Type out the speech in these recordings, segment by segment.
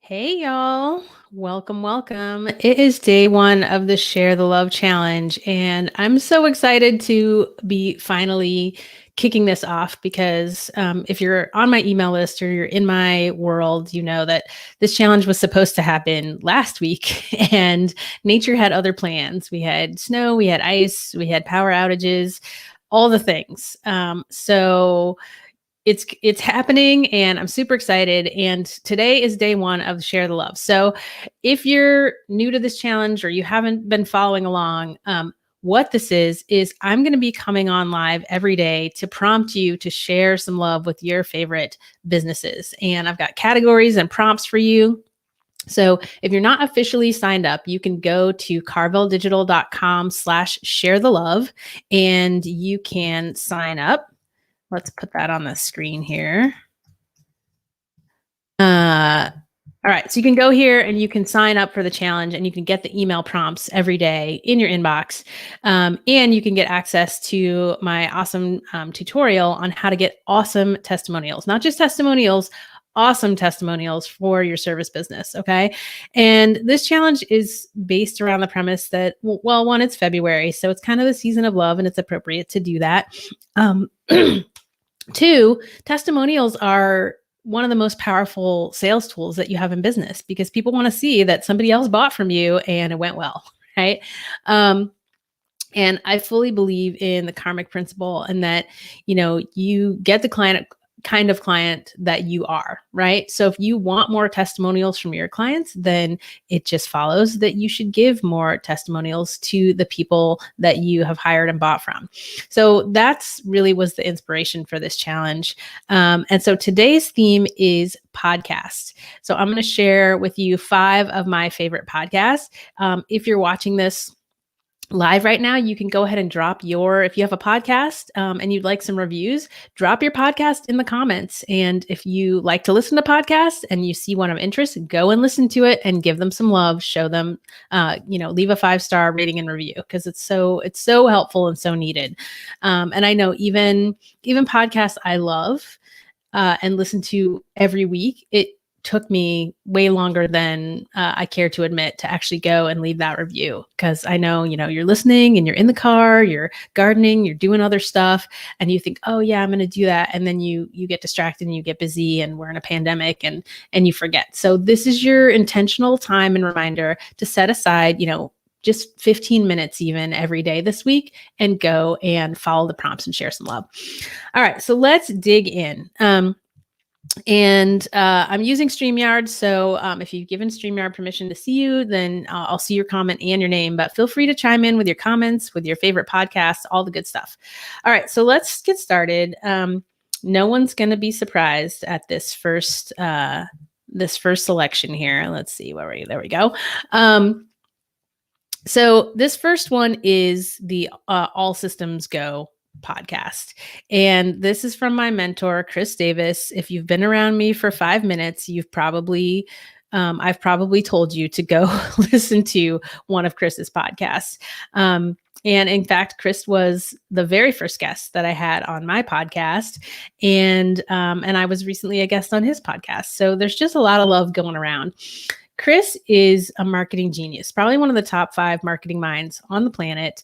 Hey, y'all. Welcome, welcome. It is day one of the Share the Love Challenge, and I'm so excited to be finally kicking this off because if you're on my email list or you're in my world, you know that this challenge was supposed to happen last week, and nature had other plans. We had snow, we had ice, we had power outages, all the things. It's happening and I'm super excited. And today is day one of Share the Love. So if you're new to this challenge or you haven't been following along, what this is I'm going to be coming on live every day to prompt you to share some love with your favorite businesses. And I've got categories and prompts for you. So if you're not officially signed up, you can go to carveldigital.com/share the love and you can sign up. Let's put that on the screen here. All right, so you can go here and you can sign up for the challenge and you can get the email prompts every day in your inbox. And you can get access to my awesome tutorial on how to get awesome testimonials, not just testimonials, awesome testimonials for your service business. Okay. And this challenge is based around the premise that, well, one, it's February. So it's kind of the season of love and it's appropriate to do that. Two, testimonials are one of the most powerful sales tools that you have in business because people want to see that somebody else bought from you and it went well, right? And I fully believe in the karmic principle and that, you get the kind of client that you are, right? So if you want more testimonials from your clients, then it just follows that you should give more testimonials to the people that you have hired and bought from. So that's really was the inspiration for this challenge. And so today's theme is podcasts. So I'm going to share with you 5 of my favorite podcasts. If you're watching this live right now, you can go ahead and drop if you have a podcast and you'd like some reviews, drop your podcast in the comments. And if you like to listen to podcasts and you see one of interest, go and listen to it and give them some love, show them, leave a 5-star rating and review because it's so helpful and so needed. And I know even podcasts I love and listen to every week, it took me way longer than I care to admit to actually go and leave that review because I know, you're listening and you're in the car, you're gardening, you're doing other stuff and you think, oh yeah, I'm going to do that. And then you get distracted and you get busy and we're in a pandemic and you forget. So this is your intentional time and reminder to set aside, just 15 minutes even every day this week and go and follow the prompts and share some love. All right. So let's dig in. And I'm using StreamYard. So if you've given StreamYard permission to see you, then I'll see your comment and your name. But feel free to chime in with your comments, with your favorite podcasts, all the good stuff. All right, so let's get started. No one's going to be surprised at this first selection here. Let's see, where are you? There we go. So this first one is the All Systems Go podcast. And this is from my mentor, Chris Davis. If you've been around me for 5 minutes, I've probably told you to go listen to one of Chris's podcasts. And in fact, Chris was the very first guest that I had on my podcast. And I was recently a guest on his podcast. So there's just a lot of love going around. Chris is a marketing genius, probably one of the top 5 marketing minds on the planet.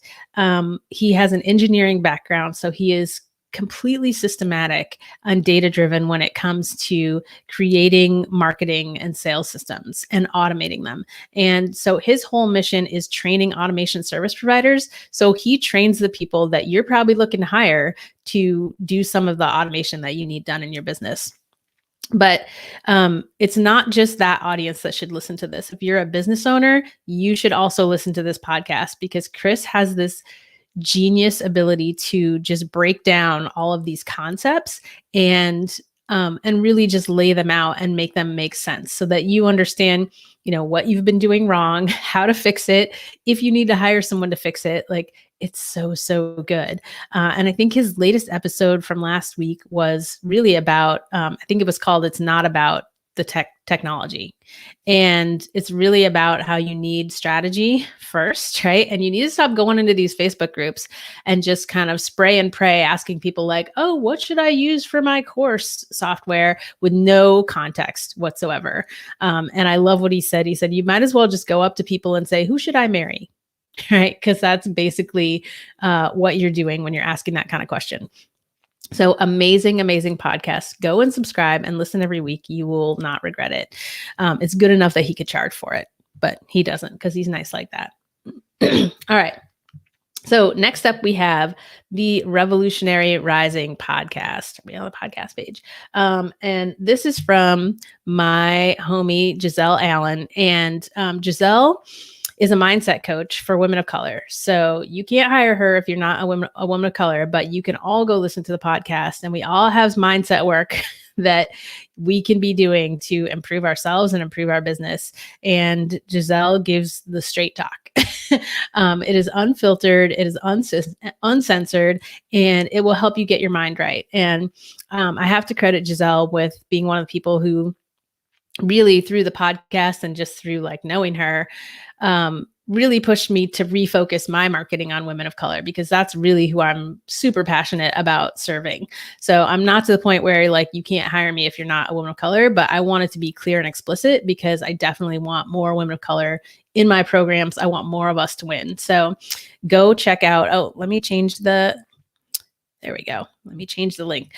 He has an engineering background, so he is completely systematic and data-driven when it comes to creating marketing and sales systems and automating them. And so his whole mission is training automation service providers. So he trains the people that you're probably looking to hire to do some of the automation that you need done in your business. But it's not just that audience that should listen to this. If you're a business owner, you should also listen to this podcast because Chris has this genius ability to just break down all of these concepts and really just lay them out and make them make sense so that you understand, what you've been doing wrong, how to fix it. If you need to hire someone to fix it, it's so good. And I think his latest episode from last week was really about, I think it was called, It's Not About the technology. And it's really about how you need strategy first, right? And you need to stop going into these Facebook groups and just kind of spray and pray, asking people like, oh, what should I use for my course software, with no context whatsoever. And I love what he said. He said, you might as well just go up to people and say, who should I marry? Right? Because that's basically what you're doing when you're asking that kind of question. So amazing, amazing podcast. Go and subscribe and listen every week. You will not regret it. It's good enough that he could charge for it, but he doesn't because he's nice like that. All right. So next up, we have the Revolutionary Rising podcast. Are we on the podcast page? And this is from my homie, Giselle Allen. And Giselle is a mindset coach for women of color. So you can't hire her if you're not a woman of color, but you can all go listen to the podcast, and we all have mindset work that we can be doing to improve ourselves and improve our business. And Giselle gives the straight talk. It is unfiltered, it is uncensored, and it will help you get your mind right. And I have to credit Giselle with being one of the people who really, through the podcast and just through like knowing her, really pushed me to refocus my marketing on women of color, because that's really who I'm super passionate about serving. So I'm not to the point where like you can't hire me if you're not a woman of color, but I want it to be clear and explicit, because I definitely want more women of color in my programs. I want more of us to win. So go check out, let me change the link.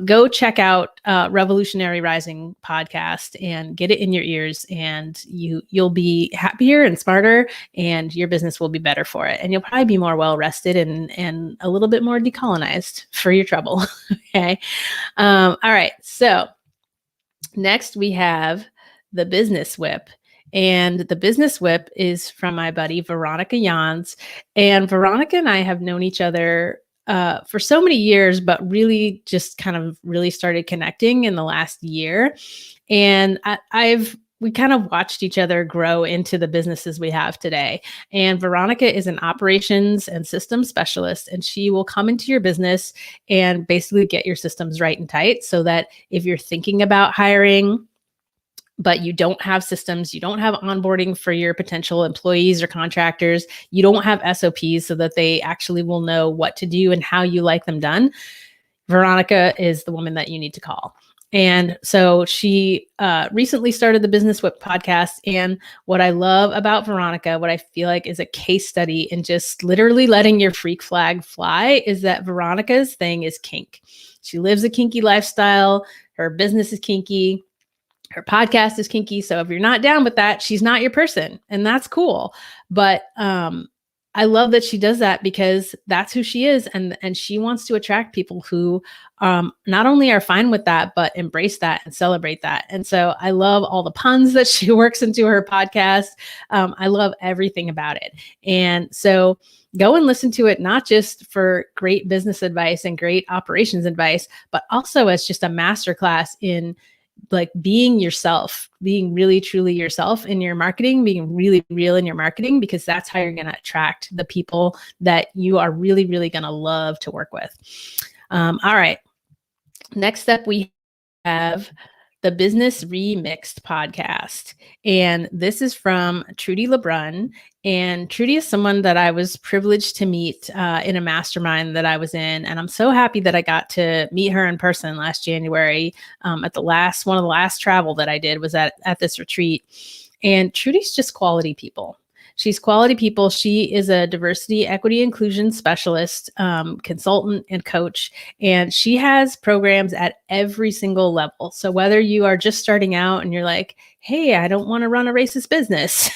Go check out Revolutionary Rising podcast and get it in your ears, and you'll be happier and smarter, and your business will be better for it. And you'll probably be more well-rested and a little bit more decolonized for your trouble. Okay. All right. So next we have the Business Whip. And the Business Whip is from my buddy, Veronica Jans. And Veronica and I have known each other for so many years, but really just kind of really started connecting in the last year. And we kind of watched each other grow into the businesses we have today. And Veronica is an operations and systems specialist, and she will come into your business and basically get your systems right and tight, so that if you're thinking about hiring, but you don't have systems, you don't have onboarding for your potential employees or contractors, you don't have SOPs so that they actually will know what to do and how you like them done, Veronica is the woman that you need to call. And so she recently started the Business Whip podcast. And what I love about Veronica, what I feel like is a case study in just literally letting your freak flag fly, is that Veronica's thing is kink. She lives a kinky lifestyle. Her business is kinky. Her podcast is kinky. So if you're not down with that, she's not your person, and that's cool. But I love that she does that, because that's who she is. And she wants to attract people who not only are fine with that, but embrace that and celebrate that. And so I love all the puns that she works into her podcast. I love everything about it. And so go and listen to it, not just for great business advice and great operations advice, but also as just a masterclass in like being yourself, being really truly yourself in your marketing, being really real in your marketing, because that's how you're going to attract the people that you are really, really going to love to work with. All right. Next up, we have the Business Remixed podcast. And this is from Trudy LeBrun. And Trudy is someone that I was privileged to meet in a mastermind that I was in. And I'm so happy that I got to meet her in person last January at one of the last travel that I did was at this retreat. And Trudy's just quality people. She's quality people. She is a diversity, equity, inclusion specialist, consultant, and coach. And she has programs at every single level. So whether you are just starting out and you're like, hey, I don't want to run a racist business,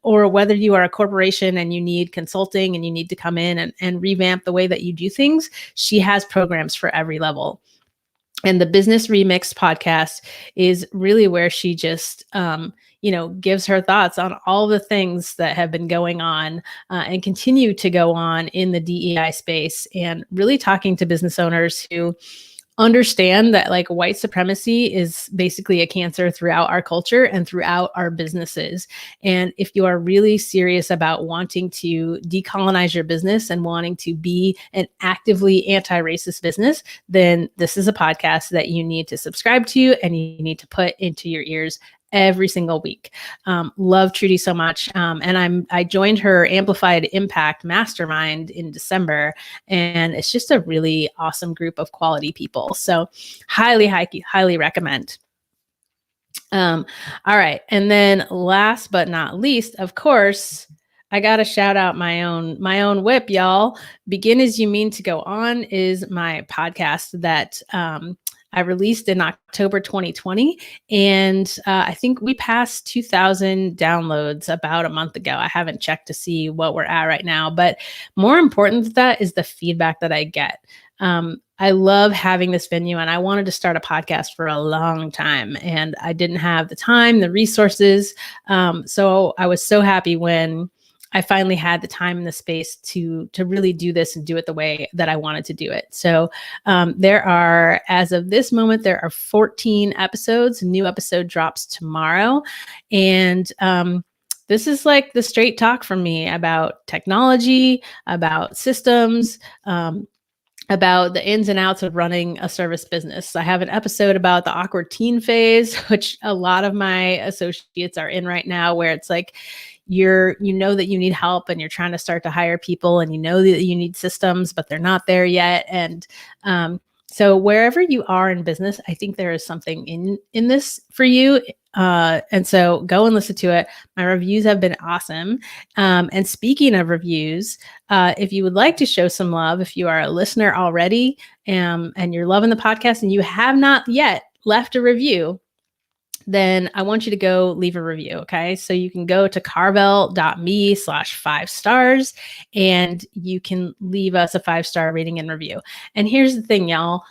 or whether you are a corporation and you need consulting and you need to come in and revamp the way that you do things, she has programs for every level. And the Business Remixed podcast is really where she just, gives her thoughts on all the things that have been going on and continue to go on in the DEI space, and really talking to business owners who understand that like white supremacy is basically a cancer throughout our culture and throughout our businesses. And if you are really serious about wanting to decolonize your business and wanting to be an actively anti-racist business, then this is a podcast that you need to subscribe to and you need to put into your ears every single week. Love Trudy so much. And I joined her Amplified Impact Mastermind in December, and it's just a really awesome group of quality people. So highly recommend. All right. And then last but not least, of course, I got to shout out my own whip, y'all. Begin As You Mean to Go On is my podcast that I released in October 2020. And I think we passed 2,000 downloads about a month ago. I haven't checked to see what we're at right now. But more important than that is the feedback that I get. I love having this venue, and I wanted to start a podcast for a long time, and I didn't have the time, the resources. So I was so happy when I finally had the time and the space to really do this and do it the way that I wanted to do it. So there are, as of this moment, there are 14 episodes. A new episode drops tomorrow. And this is like the straight talk from me about technology, about systems, about the ins and outs of running a service business. I have an episode about the awkward teen phase, which a lot of my associates are in right now, where it's like you know that you need help and you're trying to start to hire people, and you know that you need systems, but they're not there yet. And so wherever you are in business, I think there is something in this for you. And so go and listen to it. My reviews have been awesome. And speaking of reviews, if you would like to show some love, if you are a listener already, and you're loving the podcast and you have not yet left a review, then I want you to go leave a review. Okay. So you can go to carvel.me/5 stars and you can leave us a 5-star rating and review. And here's the thing, y'all.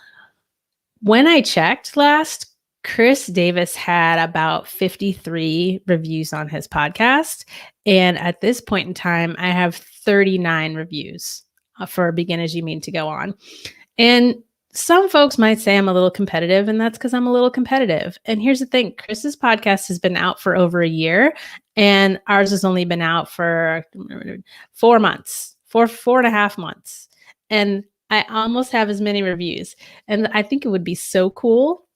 When I checked last, Chris Davis had about 53 reviews on his podcast. And at this point in time, I have 39 reviews for Begin As You Mean to Go On. And some folks might say I'm a little competitive, and that's because I'm a little competitive. And here's the thing. Chris's podcast has been out for over a year, and ours has only been out for 4 months, 4.5 months. And I almost have as many reviews. And I think it would be so cool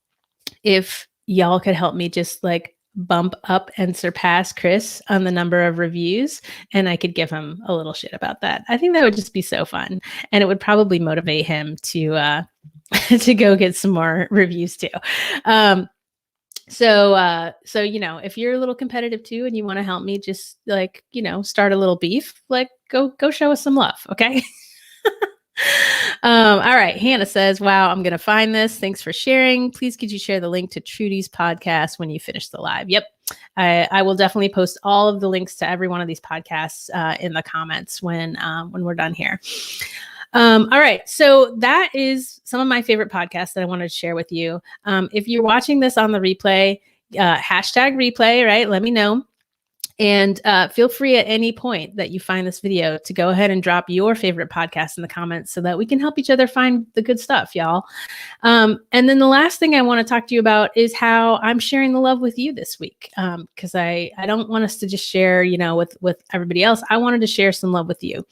if y'all could help me just like bump up and surpass Chris on the number of reviews, and I could give him a little shit about that. I think that would just be so fun, and it would probably motivate him to to go get some more reviews too. So you know, if you're a little competitive too and you want to help me just like, you know, start a little beef, like go show us some love, okay? All right. Hannah says, wow, I'm going to find this. Thanks for sharing. Please could you share the link to Trudy's podcast when you finish the live? Yep. I will definitely post all of the links to every one of these podcasts in the comments when we're done here. All right. So that is some of my favorite podcasts that I wanted to share with you. If you're watching this on the replay, hashtag replay, right? Let me know. And feel free at any point that you find this video to go ahead and drop your favorite podcast in the comments so that we can help each other find the good stuff, y'all. And then the last thing I want to talk to you about is how I'm sharing the love with you this week. Because I don't want us to just share, you know, with everybody else. I wanted to share some love with you.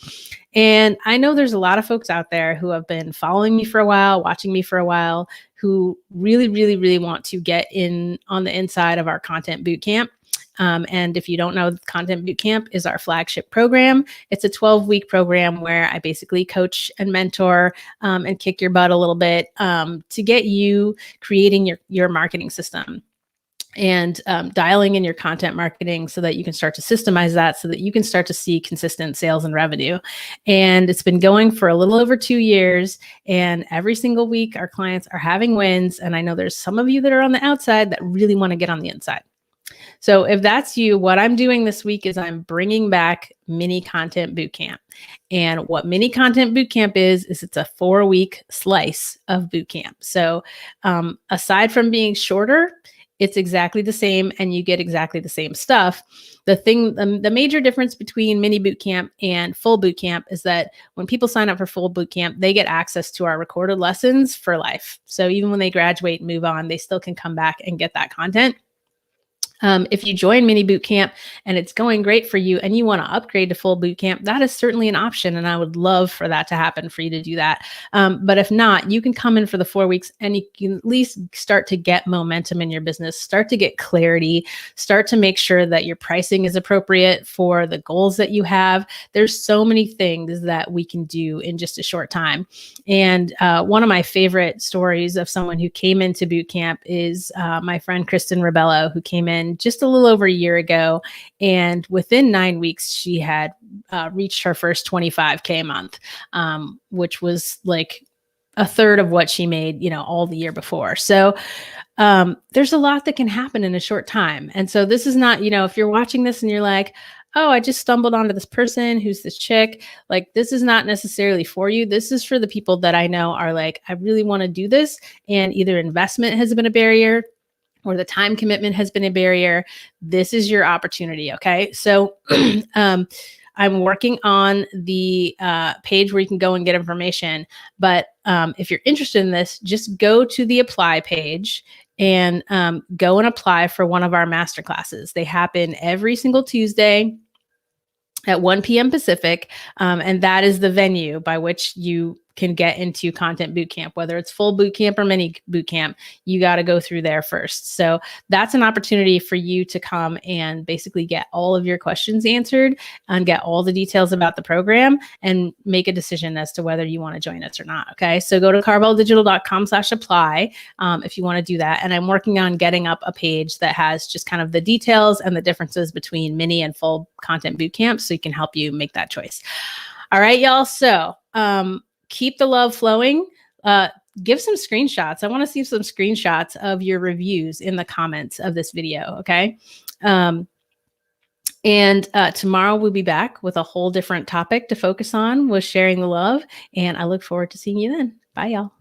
And I know there's a lot of folks out there who have been following me for a while, watching me for a while, who really, really, really want to get in on the inside of our content bootcamp. And if you don't know, Content Bootcamp is our flagship program. It's a 12-week program where I basically coach and mentor and kick your butt a little bit to get you creating your marketing system and dialing in your content marketing so that you can start to systemize that so that you can start to see consistent sales and revenue. And it's been going for a little over 2 years. And every single week, our clients are having wins. And I know there's some of you that are on the outside that really want to get on the inside. So if that's you, what I'm doing this week is I'm bringing back Mini Content Bootcamp. And what Mini Content Bootcamp is it's a 4-week slice of bootcamp. So aside from being shorter, It's exactly the same and you get exactly the same stuff. The major difference between mini boot camp and full boot camp is that when people sign up for full boot camp, they get access to our recorded lessons for life. So even when they graduate and move on, they still can come back and get that content. If you join mini boot camp and it's going great for you and you want to upgrade to full boot camp, that is certainly an option. And I would love for that to happen, for you to do that. But if not, you can come in for the 4 weeks and you can at least start to get momentum in your business, start to get clarity, start to make sure that your pricing is appropriate for the goals that you have. There's so many things that we can do in just a short time. And one of my favorite stories of someone who came into boot camp is my friend Kristen Rebello, who came in just a little over a year ago. And within 9 weeks, she had reached her first 25K a month, which was like a third of what she made, all the year before. So there's a lot that can happen in a short time. And so this is not, if you're watching this and you're like, oh, I just stumbled onto this person who's this chick, like, this is not necessarily for you. This is for the people that I know are like, I really want to do this. And either investment has been a barrier or the time commitment has been a barrier. This is your opportunity. Okay. So, I'm working on the page where you can go and get information. But if you're interested in this, just go to the apply page and go and apply for one of our masterclasses. They happen every single Tuesday at 1 p.m. Pacific. And that is the venue by which you can get into Content Bootcamp, whether it's full bootcamp or mini bootcamp, you got to go through there first. So that's an opportunity for you to come and basically get all of your questions answered and get all the details about the program and make a decision as to whether you want to join us or not. Okay. So go to carveldigital.com/apply if you want to do that. And I'm working on getting up a page that has just kind of the details and the differences between mini and full Content Bootcamp, so you can help you make that choice. All right, y'all. So, keep the love flowing. Give some screenshots. I want to see some screenshots of your reviews in the comments of this video. Okay. And tomorrow we'll be back with a whole different topic to focus on with sharing the love. And I look forward to seeing you then. Bye, y'all.